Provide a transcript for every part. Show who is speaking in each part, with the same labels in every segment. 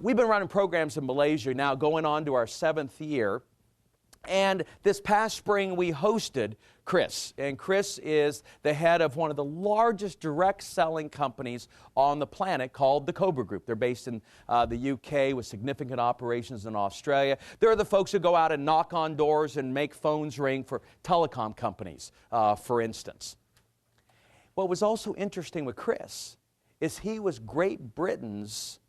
Speaker 1: We've been running programs in Malaysia now going on to our 7th year. And this past spring, we hosted Chris. And Chris is the head of one of the largest direct selling companies on the planet called the Cobra Group. They're based in the UK with significant operations in Australia. They're the folks who go out and knock on doors and make phones ring for telecom companies, for instance. What was also interesting with Chris is he was Great Britain's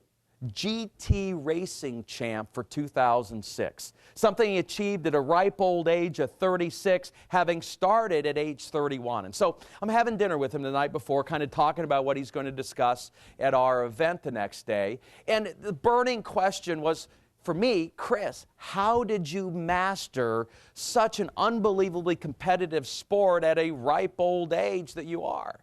Speaker 1: GT racing champ for 2006, something he achieved at a ripe old age of 36, having started at age 31. And so I'm having dinner with him the night before, kind of talking about what he's going to discuss at our event the next day. And the burning question was, for me, Chris, how did you master such an unbelievably competitive sport at a ripe old age that you are?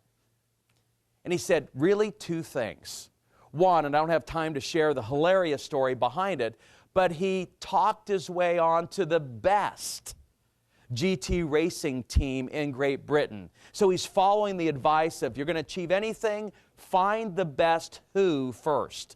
Speaker 1: And he said, really, 2 things. One, and I don't have time to share the hilarious story behind it, but he talked his way on to the best GT racing team in Great Britain. So he's following the advice of, you're going to achieve anything, find the best who first.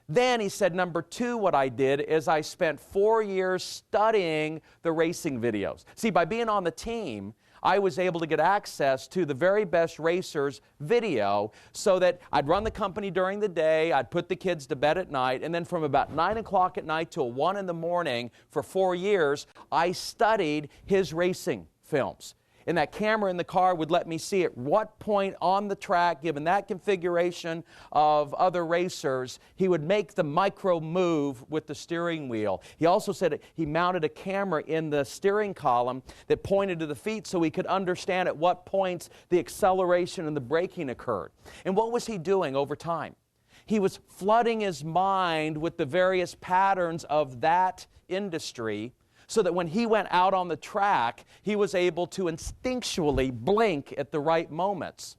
Speaker 1: Then he said, number 2, what I did is I spent 4 years studying the racing videos. See, by being on the team, I was able to get access to the very best racers' video so that I'd run the company during the day, I'd put the kids to bed at night, and then from about 9 o'clock at night till 1 in the morning for 4 years, I studied his racing films. And that camera in the car would let me see at what point on the track, given that configuration of other racers, he would make the micro move with the steering wheel. He also said he mounted a camera in the steering column that pointed to the feet so he could understand at what points the acceleration and the braking occurred. And what was he doing over time? He was flooding his mind with the various patterns of that industry, so that when he went out on the track, he was able to instinctually blink at the right moments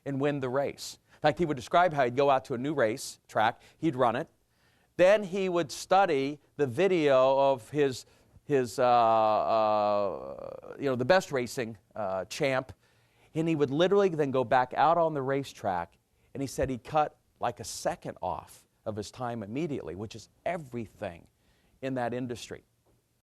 Speaker 1: and win the race. In fact, he would describe how he'd go out to a new race track, he'd run it, then he would study the video of his the best racing champ, and he would literally then go back out on the racetrack, and he said he cut like a second off of his time immediately, which is everything in that industry.